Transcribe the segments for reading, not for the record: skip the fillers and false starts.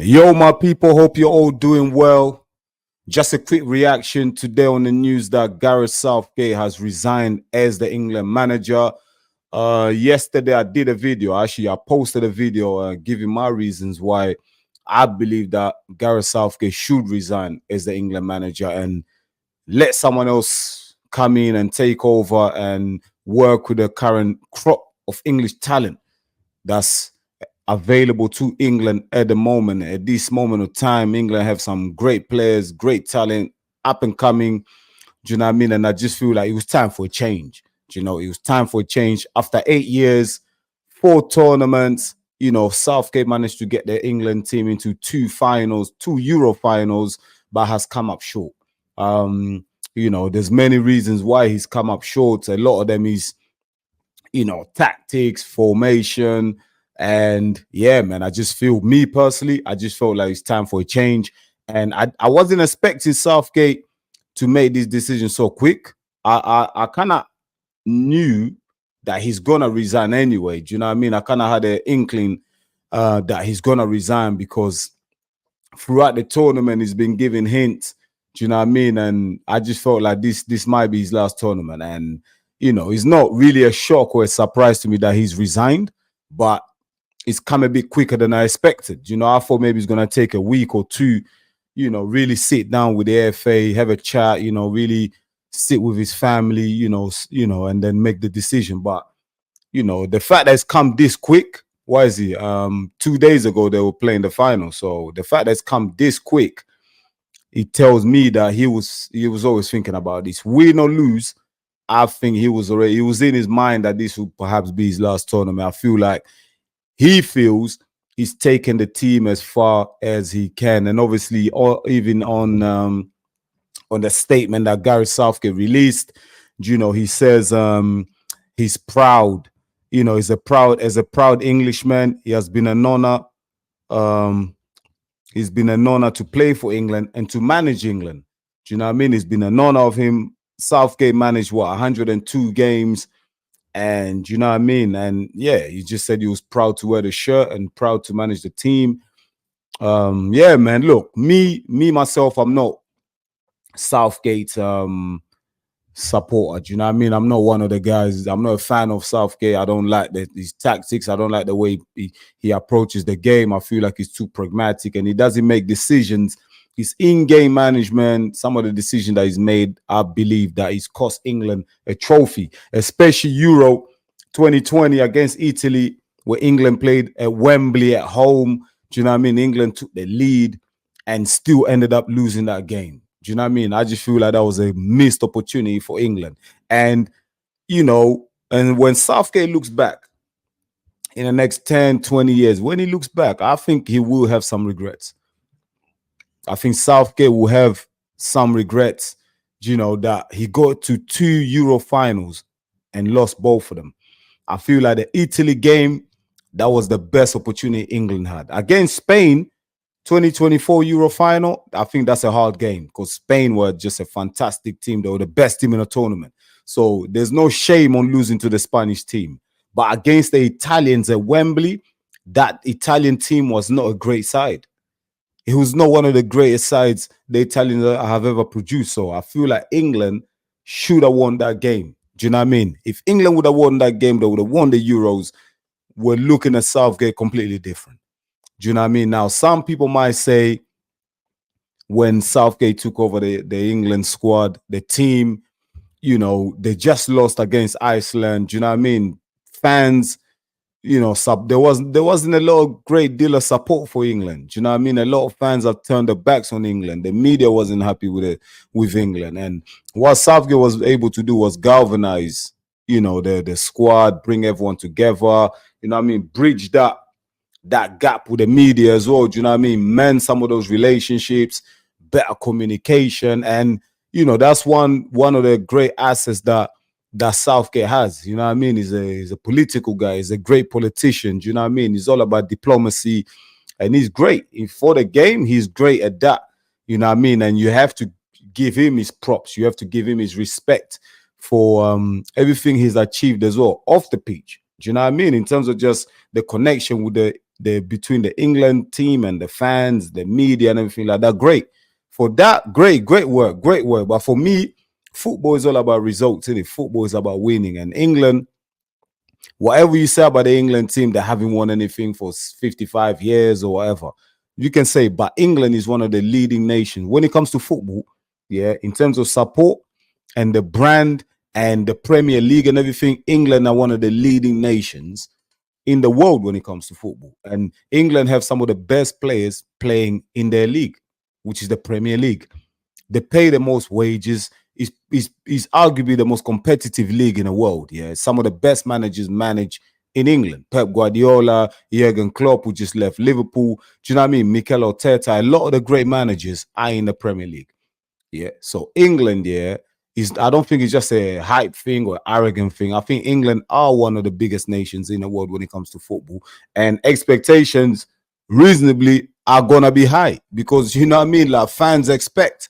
Yo, my people, hope you're all doing well. Just a quick reaction today on the news that Gareth Southgate has resigned as the England manager. Yesterday, I did a video. Actually, I posted a video giving my reasons why I believe that Gareth Southgate should resign as the England manager and let someone else come in and take over and work with the current crop of English talent that's available to England at the moment. At this moment of time, England have some great players, great talent, up and coming. Do you know what I mean? And I just feel like it was time for a change. Do you know, it was time for a change. After 8 years, 4 tournaments, Southgate managed to get the England team into 2 finals, 2 Euro finals, but has come up short. There's many reasons why he's come up short. A lot of them is, tactics, formation, and yeah, man, I just feel, me personally, I just felt like it's time for a change. And I wasn't expecting Southgate to make this decision so quick. I kind of knew that he's gonna resign anyway. Do you know what I mean? I kind of had an inkling that he's gonna resign because throughout the tournament he's been giving hints. Do you know what I mean? And I just felt like this might be his last tournament. And it's not really a shock or a surprise to me that he's resigned, but it's come a bit quicker than I expected. I thought maybe it's gonna take a week or two, really sit down with the FA, have a chat, really sit with his family, and then make the decision. But the fact that it's come this quick, why is he? 2 days ago they were playing the final. So the fact that it's come this quick, it tells me that he was always thinking about this. Win or lose, I think it was in his mind that this would perhaps be his last tournament. I feel like he feels he's taken the team as far as he can. And obviously, even on the statement that Gareth Southgate released, he says he's proud. He's as a proud Englishman. He has been an honor. It's been an honor to play for England and to manage England. Do you know what I mean? It's been an honor of him. Southgate managed 102 games. And you know what I mean? And yeah, he just said he was proud to wear the shirt and proud to manage the team. Yeah, man, look, me myself, I'm not Southgate supporter. Do you know what I mean? I'm not one of the guys. I'm not a fan of Southgate. I don't like his tactics. I don't like the way he approaches the game. I feel like he's too pragmatic and he doesn't make decisions. His in-game management, some of the decisions that he's made, I believe that he's cost England a trophy, especially Euro 2020 against Italy, where England played at Wembley at home. Do you know what I mean? England took the lead and still ended up losing that game. Do you know what I mean? I just feel like that was a missed opportunity for England. And, and when Southgate looks back in the next 10, 20 years, when he looks back, I think he will have some regrets. I think Southgate will have some regrets, that he got to 2 Euro finals and lost both of them. I feel like the Italy game, that was the best opportunity England had. Against Spain, 2024 Euro final, I think that's a hard game because Spain were just a fantastic team. They were the best team in the tournament. So there's no shame on losing to the Spanish team. But against the Italians at Wembley, that Italian team was not a great side. It was not one of the greatest sides the Italians have ever produced. So I feel like England should have won that game. Do you know what I mean? If England would have won that game, they would have won the Euros. We're looking at Southgate completely different. Do you know what I mean? Now, some people might say when Southgate took over the England squad, the team, they just lost against Iceland. Do you know what I mean? Fans, there wasn't a great deal of support for England. Do you know what I mean? A lot of fans have turned their backs on England. The media wasn't happy with England. And what Southgate was able to do was galvanize, the squad, bring everyone together, bridge that gap with the media as well. Do you know what I mean? Mend some of those relationships, better communication. And, that's one of the great assets that Southgate has. You know what I mean? He's a political guy. He's a great politician. Do you know what I mean? He's all about diplomacy and he's great. For the game, he's great at that. You know what I mean? And you have to give him his props. You have to give him his respect for everything he's achieved as well off the pitch. Do you know what I mean? In terms of just the connection with between the England team and the fans, the media, and everything like that. Great. For that, great work, great work. But for me, football is all about results, isn't it? Football is about winning. And England, whatever you say about the England team, they haven't won anything for 55 years or whatever. You can say, but England is one of the leading nations when it comes to football. Yeah, in terms of support and the brand and the Premier League and everything, England are one of the leading nations in the world when it comes to football. And England have some of the best players playing in their league, which is the Premier League. They pay the most wages. Is arguably the most competitive league in the world. Yeah, some of the best managers manage in England. Pep Guardiola, Jurgen Klopp, who just left Liverpool. Do you know what I mean? Mikel Arteta. A lot of the great managers are in the Premier League. Yeah, so England, yeah, I don't think it's just a hype thing or arrogant thing. I think England are one of the biggest nations in the world when it comes to football, and expectations reasonably are gonna be high because you know what I mean. Like fans expect.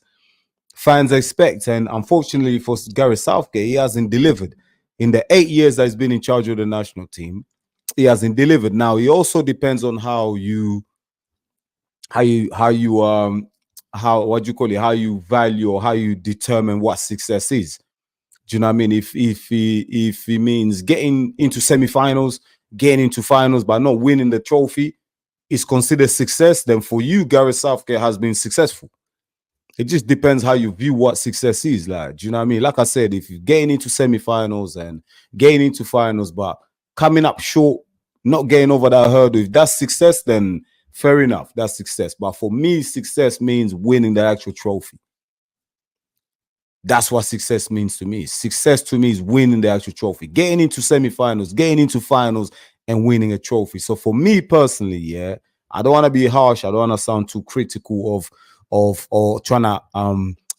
And unfortunately for Gareth Southgate, he hasn't delivered. In the 8 years that he's been in charge of the national team, he hasn't delivered. Now, it also depends on how what do you call it, how you value or how you determine what success is. Do you know what I mean? If he means getting into semi-finals, getting into finals, but not winning the trophy is considered success, then for you, Gareth Southgate has been successful. It just depends how you view what success is. Like, do you know what I mean? Like I said, if you're getting into semi-finals and getting into finals, but coming up short, not getting over that hurdle, if that's success, then fair enough, that's success. But for me, success means winning the actual trophy. That's what success means to me. Success to me is winning the actual trophy, getting into semi-finals, getting into finals, and winning a trophy. So for me personally, yeah, I don't want to be harsh. I don't want to sound too critical of or trying to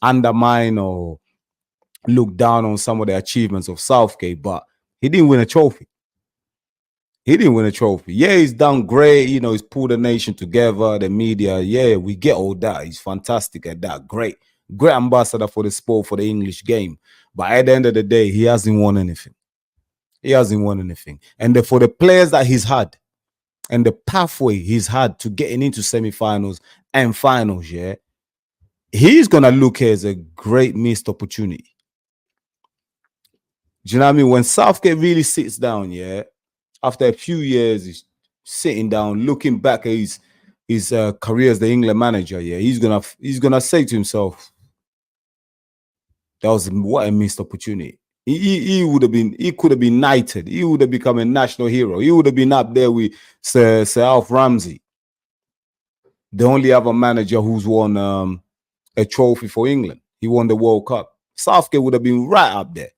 undermine or look down on some of the achievements of Southgate, but he didn't win a trophy. He didn't win a trophy. Yeah, he's done great. You know, he's pulled the nation together, the media. Yeah, we get all that. He's fantastic at that. Great ambassador for the sport, for the English game. But at the end of the day, he hasn't won anything. He hasn't won anything. And for the players that he's had and the pathway he's had to getting into semi-finals and finals, yeah, he's going to look as a great missed opportunity. Do you know what I mean? When Southgate really sits down, yeah, after a few years, he's sitting down, looking back at his career as the England manager, yeah, he's gonna say to himself, that was what a missed opportunity. He could have been knighted. He would have become a national hero. He would have been up there with Sir Alf Ramsey, the only other manager who's won a trophy for England. He won the World Cup. Southgate would have been right up there.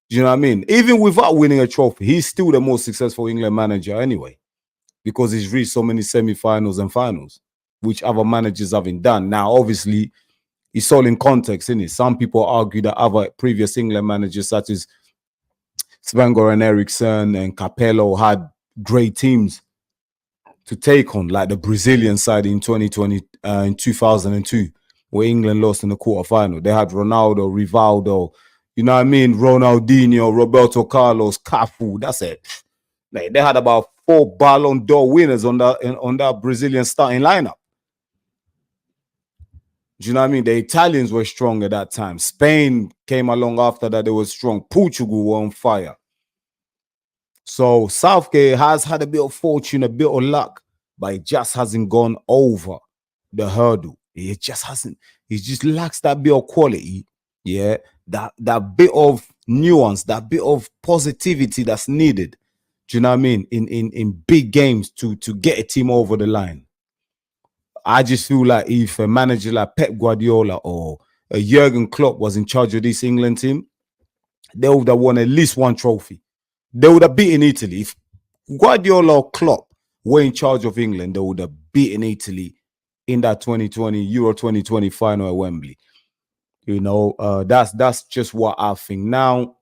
Do you know what I mean? Even without winning a trophy, he's still the most successful England manager anyway, because he's reached so many semi-finals and finals, which other managers haven't done. Now, obviously, it's all in context, isn't it? Some people argue that other previous England managers, such as Sven-Göran Eriksson and Capello, had great teams to take on, like the Brazilian side in 2002, where England lost in the quarterfinal. They had Ronaldo, Rivaldo, you know what I mean? Ronaldinho, Roberto Carlos, Cafu. That's it. Like, they had about 4 Ballon d'Or winners on that Brazilian starting lineup. Do you know what I mean? The Italians were strong at that time. Spain came along after that. They were strong. Portugal were on fire. So Southgate has had a bit of fortune, a bit of luck, but it just hasn't gone over the hurdle. It just hasn't. He just lacks that bit of quality. Yeah, that bit of nuance, that bit of positivity that's needed. Do you know what I mean? In big games to get a team over the line. I just feel like if a manager like Pep Guardiola or Jurgen Klopp was in charge of this England team, they would have won at least one trophy. They would have beaten Italy. If Guardiola or Klopp were in charge of England, they would have beaten Italy in that 2020 Euro 2020 final at Wembley. You know, that's just what I think. Now,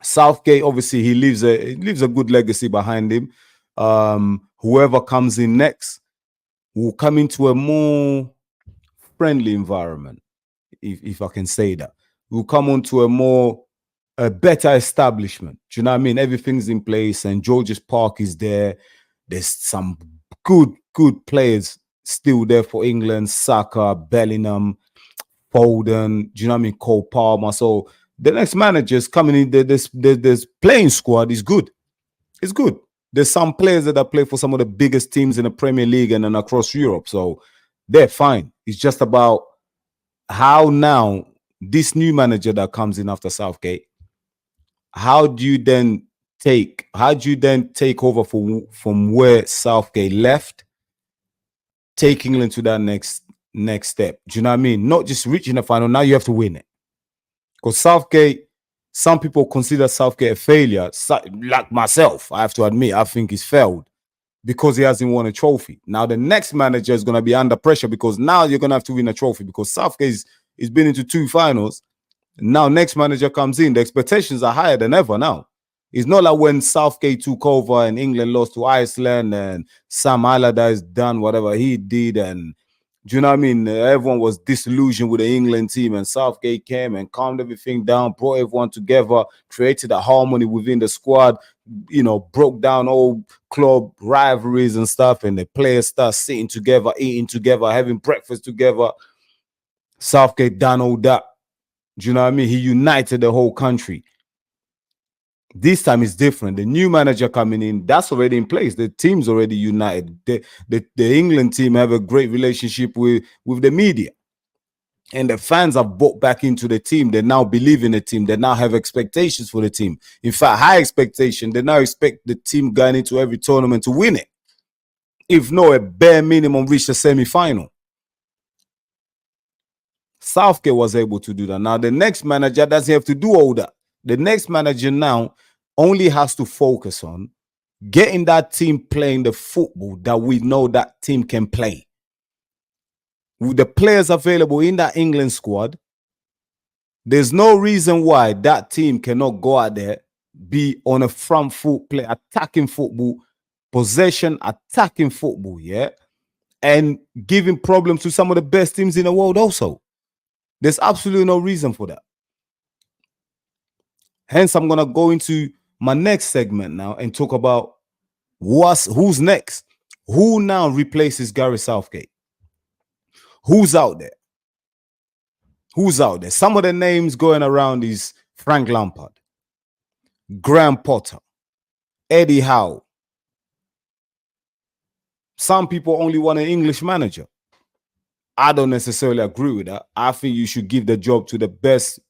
Southgate, obviously, he leaves a good legacy behind him. Whoever comes in next will come into a more friendly environment, if I can say that. We'll come onto a better establishment. Do you know what I mean? Everything's in place, and George's Park is there. There's some good players still there for England. Saka, Bellingham, Foden, do you know what I mean? Cole Palmer. So the next manager's coming in. There's playing squad is good. It's good. There's some players that play for some of the biggest teams in the Premier League and then across Europe. So they're fine. It's just about how now this new manager that comes in after Southgate, how do you then take over from where Southgate left, take England to that next step? Do you know what I mean? Not just reaching the final. Now you have to win it. Because Southgate, some people consider Southgate a failure. Like myself, I have to admit, I think he's failed because he hasn't won a trophy. Now the next manager is going to be under pressure because now you're going to have to win a trophy because Southgate has been into 2 finals. Now next manager comes in, the expectations are higher than ever now. It's not like when Southgate took over and England lost to Iceland and Sam Allardyce done whatever he did, and do you know what I mean? Everyone was disillusioned with the England team, and Southgate came and calmed everything down, brought everyone together, created a harmony within the squad, you know, broke down old club rivalries and stuff, and the players start sitting together, eating together, having breakfast together. Southgate done all that. Do you know what I mean? He united the whole country. This time it's different. The new manager coming in, that's already in place. The team's already united. The England team have a great relationship with the media. And the fans have bought back into the team. They now believe in the team. They now have expectations for the team. In fact, high expectation. They now expect the team going into every tournament to win it. If not, a bare minimum, reach the semi-final. Southgate was able to do that. Now, the next manager doesn't have to do all that. The next manager now only has to focus on getting that team playing the football that we know that team can play. With the players available in that England squad, there's no reason why that team cannot go out there, be on a front foot, play attacking football, possession, attacking football, yeah? And giving problems to some of the best teams in the world also. There's absolutely no reason for that. Hence, I'm going to go into my next segment now and talk about who's next. Who now replaces Gareth Southgate? Who's out there? Who's out there? Some of the names going around is Frank Lampard, Graham Potter, Eddie Howe. Some people only want an English manager. I don't necessarily agree with that. I think you should give the job to the best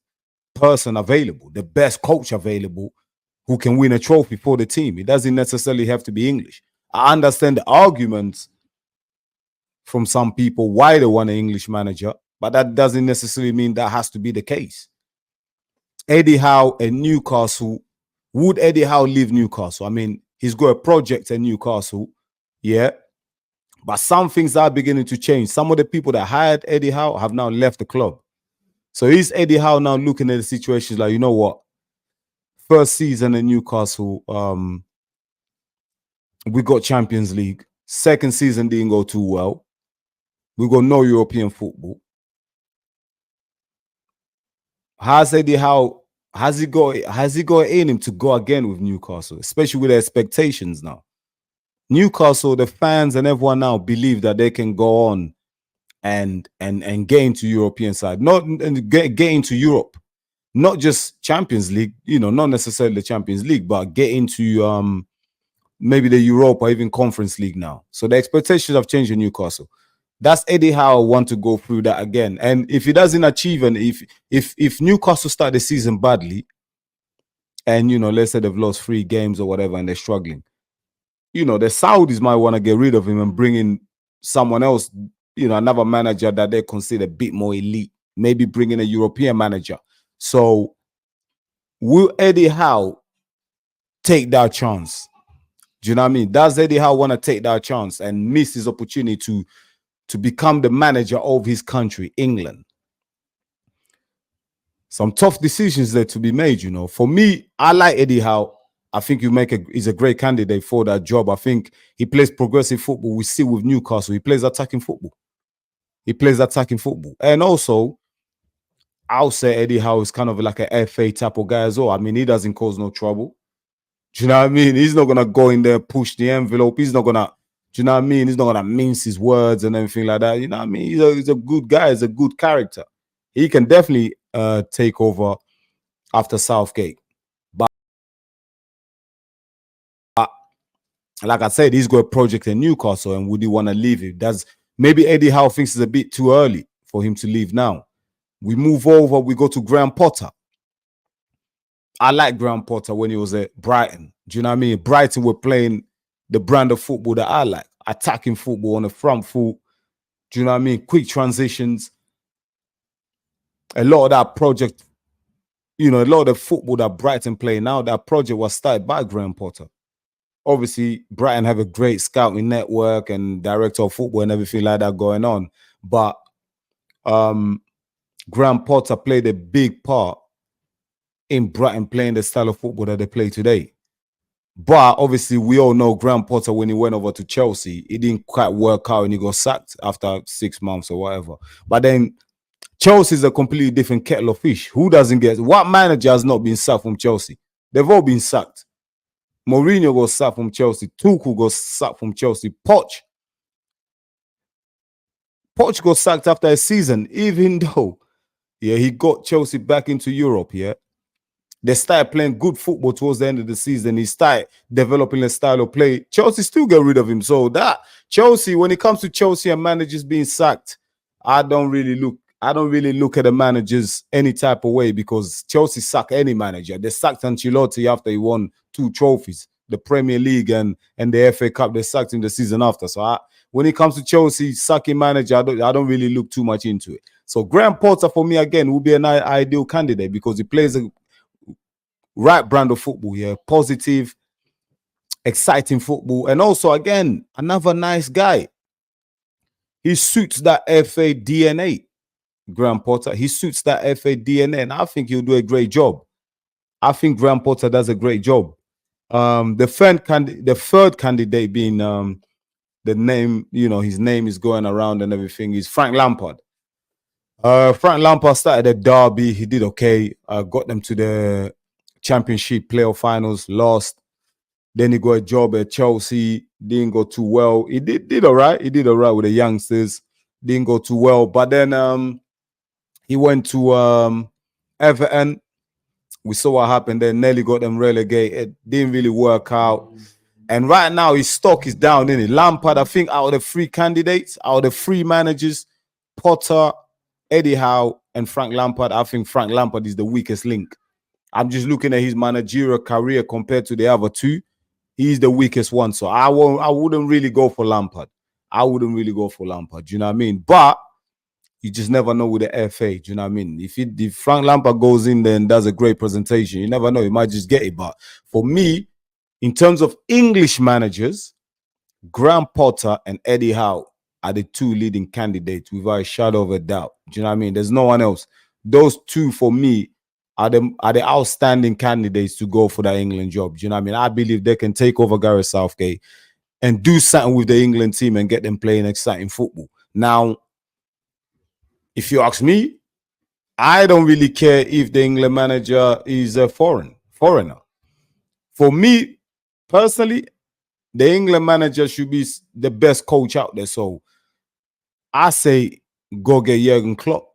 person available, the best coach available who can win a trophy for the team. It doesn't necessarily have to be English. I understand the arguments from some people why they want an English manager, but that doesn't necessarily mean that has to be the case. Eddie Howe at Newcastle. Would Eddie Howe leave Newcastle? I mean, he's got a project at Newcastle, yeah, but some things are beginning to change. Some of the people that hired Eddie Howe have now left the club. So is Eddie Howe now looking at the situations like, you know what? First season in Newcastle, we got Champions League. Second season didn't go too well. We got no European football. Has Eddie Howe, has he got in him to go again with Newcastle, especially with the expectations now? Newcastle, the fans and everyone now believe that they can go on and get into European side, not get into Europe, not just Champions League, you know, not necessarily the Champions League, but get into maybe the Europa, even Conference League now. So the expectations have changed in Newcastle. That's Eddie Howe want to go through that again. And if he doesn't achieve, and if Newcastle start the season badly, and you know, let's say they've lost 3 games or whatever, and they're struggling, you know, the Saudis might want to get rid of him and bring in someone else, you know, another manager that they consider a bit more elite, maybe bring in a European manager. So will Eddie Howe take that chance? Do you know what I mean? Does Eddie Howe want to take that chance and miss his opportunity to become the manager of his country, England? Some tough decisions there to be made, you know. For me, I like Eddie Howe. I think he's a great candidate for that job. I think he plays progressive football. We see with Newcastle, he plays attacking football. And also, I'll say Eddie Howe is kind of like an FA type of guy as well. I mean, he doesn't cause no trouble. Do you know what I mean? He's not gonna go in there, push the envelope. He's not gonna, do you know what I mean? He's not gonna mince his words and everything like that. You know what I mean? He's a good guy, he's a good character. He can definitely take over after Southgate. But like I said, he's got a project in Newcastle, and would he want to leave it? Does maybe Eddie Howe thinks it's a bit too early for him to leave now? We move over, we go to Graham Potter. I like Graham Potter when he was at Brighton. Do you know what I mean? Brighton were playing the brand of football that I like, attacking football on the front foot. Do you know what I mean? Quick transitions. A lot of that project, a lot of the football that Brighton play now, that project was started by Graham Potter. Obviously, Brighton have a great scouting network and director of football and everything like that going on. But Graham Potter played a big part in Brighton playing the style of football that they play today. But obviously, we all know Graham Potter, when he went over to Chelsea, it didn't quite work out and he got sacked after 6 months or whatever. But then Chelsea is a completely different kettle of fish. Who doesn't get, what manager has not been sacked from Chelsea? They've all been sacked. Mourinho got sacked from Chelsea. Tuchel got sacked from Chelsea. Poch got sacked after a season, even though, he got Chelsea back into Europe, They started playing good football towards the end of the season. He started developing a style of play. Chelsea still get rid of him. So that Chelsea, when it comes to Chelsea and managers being sacked, I don't really look at the managers any type of way, because Chelsea sack any manager. They sacked Ancelotti after he won 2 trophies, the Premier League and the FA Cup. They sacked him the season after. So when it comes to Chelsea sacking manager, I don't really look too much into it. So Graham Potter for me again would be an ideal candidate, because he plays a right brand of football, positive, exciting football, and also again another nice guy. He suits that FA DNA. Graham Potter, he suits that FA DNA, and I think he'll do a great job. I think Graham Potter does a great job. The third candidate being the name, his name is going around and everything, is Frank Lampard. Frank Lampard started at Derby. He did okay. Got them to the Championship playoff finals, lost. Then he got a job at Chelsea. Didn't go too well. He did all right. He did all right with the youngsters. Didn't go too well. But then he went to Everton. We saw what happened there. Nearly got them relegated. Didn't really work out. And right now his stock is down, isn't it? Lampard, I think out of the 3 candidates, out of the 3 managers, Potter, Eddie Howe, and Frank Lampard, I think Frank Lampard is the weakest link. I'm just looking at his managerial career compared to the other 2. He's the weakest one. So I wouldn't really go for Lampard. I wouldn't really go for Lampard. Do you know what I mean? But you just never know with the FA. Do you know what I mean? If Frank Lampard goes in there and does a great presentation, you never know. He might just get it. But for me, in terms of English managers, Graham Potter and Eddie Howe are the 2 leading candidates without a shadow of a doubt. Do you know what I mean? There's no one else. Those 2 for me are the outstanding candidates to go for that England job. Do you know what I mean? I believe they can take over Gareth Southgate and do something with the England team and get them playing exciting football. Now, if you ask me, I don't really care if the England manager is a foreigner. For me, personally, the England manager should be the best coach out there. So I say go get Jurgen Klopp.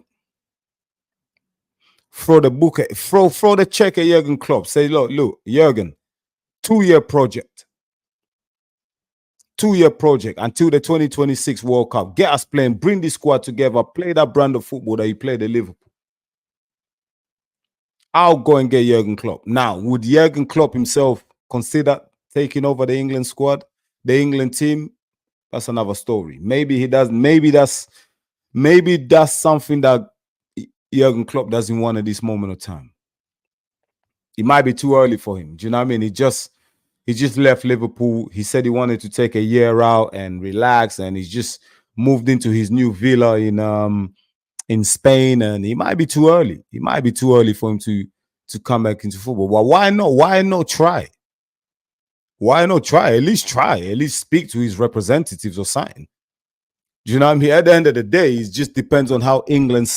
Throw the check at Jurgen Klopp. Say, look, Jurgen, 2-year project. 2-year project until the 2026 World Cup. Get us playing, bring the squad together, play that brand of football that you played at Liverpool. I'll go and get Jurgen Klopp. Now, would Jurgen Klopp himself consider taking over the England squad, the England team? That's another story. Maybe he does. Maybe that's something that Jurgen Klopp doesn't want at this moment of time. It might be too early for him. Do you know what I mean? He just left Liverpool. He said he wanted to take a year out and relax, and he's just moved into his new villa in Spain, and he might be too early. It might be too early for him to come back into football. Well, why not? Why not try? Why not try? At least try. At least speak to his representatives or something. Do you know what I mean? At the end of the day, it just depends on how England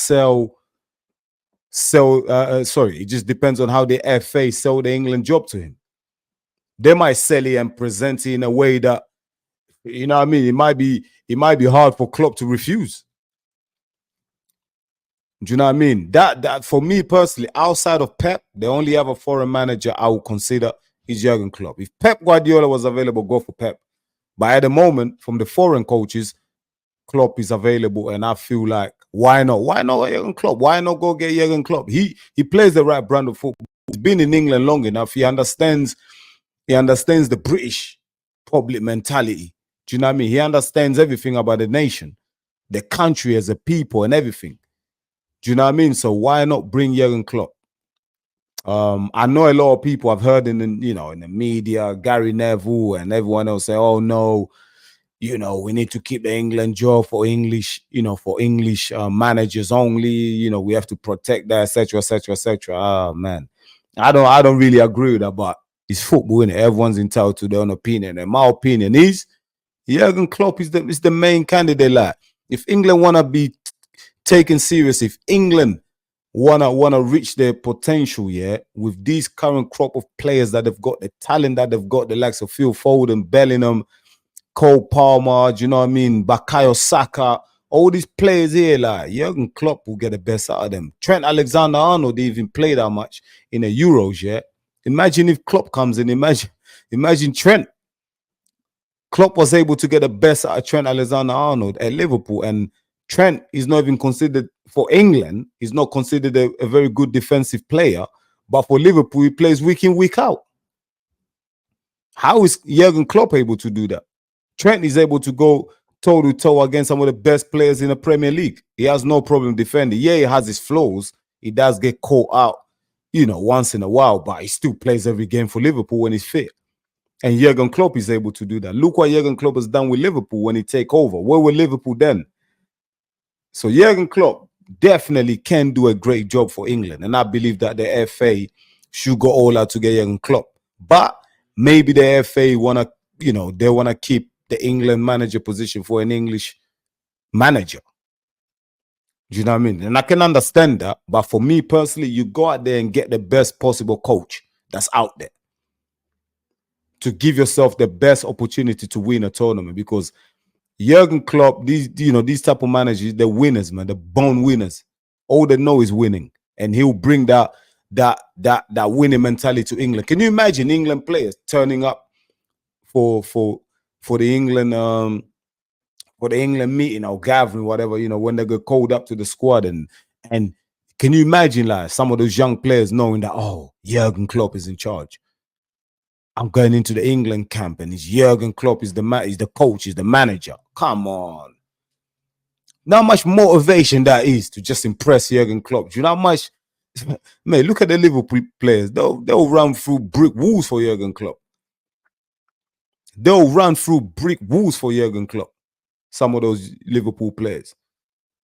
it just depends on how the FA sell the England job to him. they might sell it and present it in a way that, you know what I mean, it might be hard for Klopp to refuse. Do you know what I mean? That for me personally, outside of Pep, the only other foreign manager I would consider is Jurgen Klopp. If Pep Guardiola was available, go for Pep. But at the moment, from the foreign coaches, Klopp is available, and I feel like why not? Why not Jurgen Klopp? Why not go get Jurgen Klopp? He plays the right brand of football. He's been in England long enough. He understands the British public mentality. Do you know what I mean? He understands everything about the nation, the country as a people, and everything. Do you know what I mean? So why not bring Jurgen Klopp? I know a lot of people I've heard in the media, Gary Neville and everyone else say, "Oh no, we need to keep the England job for English, managers only. We have to protect that, etc., etc., etc." Oh man, I don't really agree with that, but it's football, innit? Everyone's entitled to their own opinion, and my opinion is Jurgen Klopp is the main candidate. Like, if England wanna be taken serious, if England wanna reach their potential, yeah, with these current crop of players that they've got, the talent that they've got, the likes of Phil Foden, Bellingham, Cole Palmer, do you know what I mean? Bukayo Saka, all these players here, like Jurgen Klopp will get the best out of them. Trent Alexander-Arnold didn't even play that much in the Euros, yeah. Imagine if Klopp comes in. Imagine Trent. Klopp was able to get the best out of Trent Alexander-Arnold at Liverpool, and Trent is not even considered for England. He's not considered a very good defensive player, but for Liverpool, he plays week in, week out. How is Jurgen Klopp able to do that? Trent is able to go toe-to-toe against some of the best players in the Premier League. He has no problem defending. Yeah, he has his flaws. He does get caught out, once in a while, but he still plays every game for Liverpool when he's fit. And Jurgen Klopp is able to do that. Look what Jurgen Klopp has done with Liverpool when he take over. Where were Liverpool then? So Jurgen Klopp definitely can do a great job for England. And I believe that the FA should go all out to get Jurgen Klopp. But maybe the FA they want to keep the England manager position for an English manager. Do you know what I mean? And I can understand that. But for me personally, you go out there and get the best possible coach that's out there to give yourself the best opportunity to win a tournament. Because Jurgen Klopp, these type of managers, they're winners, man. They're born winners. All they know is winning, and he'll bring that winning mentality to England. Can you imagine England players turning up for the England meeting or gathering, whatever, when they get called up to the squad, and can you imagine like some of those young players knowing that, oh, Jurgen Klopp is in charge. I'm going into the England camp, and it's Jurgen Klopp is the coach, is the manager. Come on. Not much motivation that is to just impress Jurgen Klopp. Do you know how much? Man, look at the Liverpool players. They'll run through brick walls for Jurgen Klopp. They'll run through brick walls for Jurgen Klopp. Some of those Liverpool players.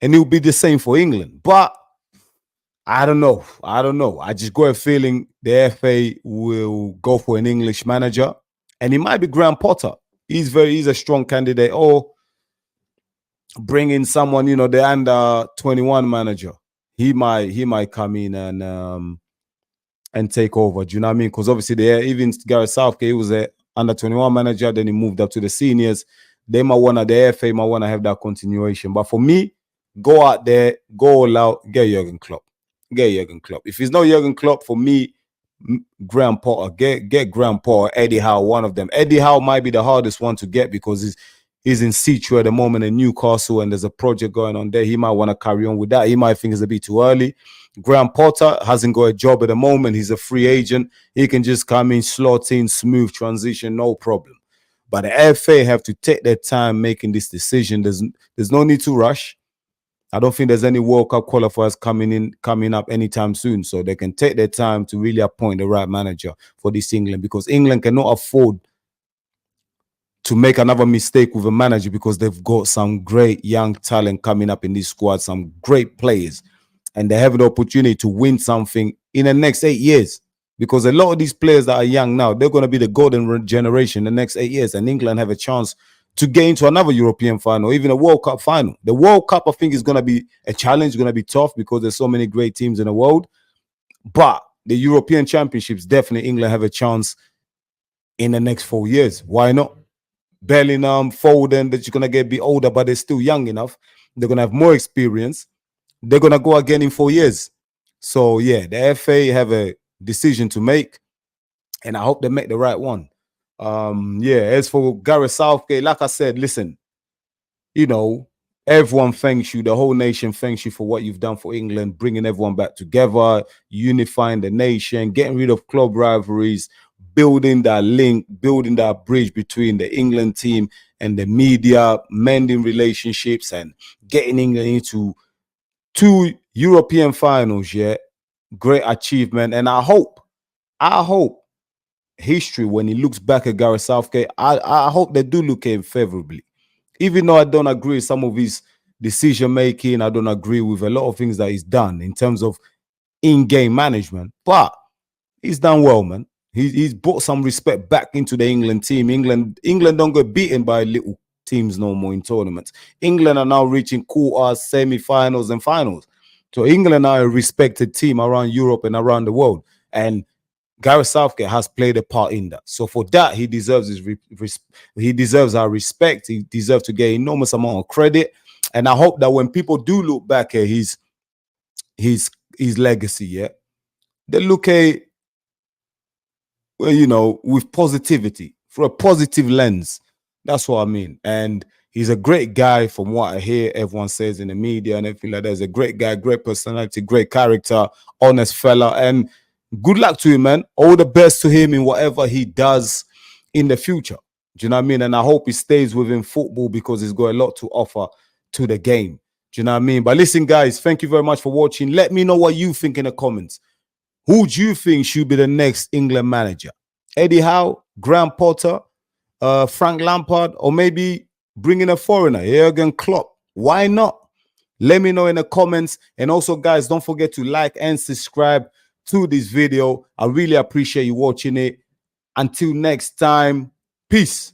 And it'll be the same for England. But I don't know. I just got a feeling the FA will go for an English manager, and it might be Graham Potter. He's a strong candidate. Or bring in someone, the under-21 manager. He might come in and take over. Do you know what I mean? Because obviously even Gareth Southgate, he was a under-21 manager, then he moved up to the seniors. The FA might want to have that continuation. But for me, go out there, go all out, get Jurgen Klopp. Get Jurgen Klopp. If it's not Jurgen Klopp, for me, Graham Potter, get Graham Potter, Eddie Howe, one of them. Eddie Howe might be the hardest one to get because he's in situ at the moment in Newcastle, and there's a project going on there. He might want to carry on with that. He might think it's a bit too early. Graham Potter hasn't got a job at the moment. He's a free agent. He can just come in, slot in, smooth transition, no problem. But the FA have to take their time making this decision. There's no need to rush. I don't think there's any World Cup qualifiers coming up anytime soon. So they can take their time to really appoint the right manager for this England, because England cannot afford to make another mistake with a manager, because they've got some great young talent coming up in this squad, some great players, and they have the opportunity to win something in the next 8 years. Because a lot of these players that are young now, they're going to be the golden generation in the next 8 years, and England have a chance to get into another European final, even a World Cup final. The World Cup, I think, is going to be a challenge, going to be tough because there's so many great teams in the world. But the European Championships, definitely England have a chance in the next 4 years. Why not? Bellingham, Foden, that you're gonna get a bit older, but they're still young enough. They're gonna have more experience. They're gonna go again in 4 years. So yeah, the FA have a decision to make, and I hope they make the right one. Yeah, as for Gareth Southgate, like I said, listen, you know, everyone thanks you. The whole nation thanks you for what you've done for England, bringing everyone back together, unifying the nation, getting rid of club rivalries, building that link, building that bridge between the England team and the media, mending relationships, and getting England into 2 European finals. Yeah, great achievement. And I hope history, when he looks back at Gareth Southgate, I hope they do look at him favorably. Even though I don't agree with some of his decision making, I don't agree with a lot of things that he's done in terms of in-game management, but he's done well, man. He's brought some respect back into the England team. England don't get beaten by little teams no more in tournaments. England are now reaching quarters, semi-finals, and finals. So England are a respected team around Europe and around the world. And Gareth Southgate has played a part in that. So for that, he deserves he deserves our respect. He deserves to get enormous amount of credit. And I hope that when people do look back at his legacy, yeah, they look at, well, you know, with positivity, for a positive lens. That's what I mean. And he's a great guy from what I hear everyone says in the media and everything like that. He's a great guy, great personality, great character, honest fella. And good luck to him, man. All the best to him in whatever he does in the future. Do you know what I mean? And I hope he stays within football because he's got a lot to offer to the game. Do you know what I mean? But listen, guys, thank you very much for watching. Let me know what you think in the comments. Who do you think should be the next England manager? Eddie Howe, Graham Potter, Frank Lampard, or maybe bring in a foreigner, Jurgen Klopp? Why not? Let me know in the comments. And also, guys, don't forget to like and subscribe to this video. I really appreciate you watching it. Until next time, peace.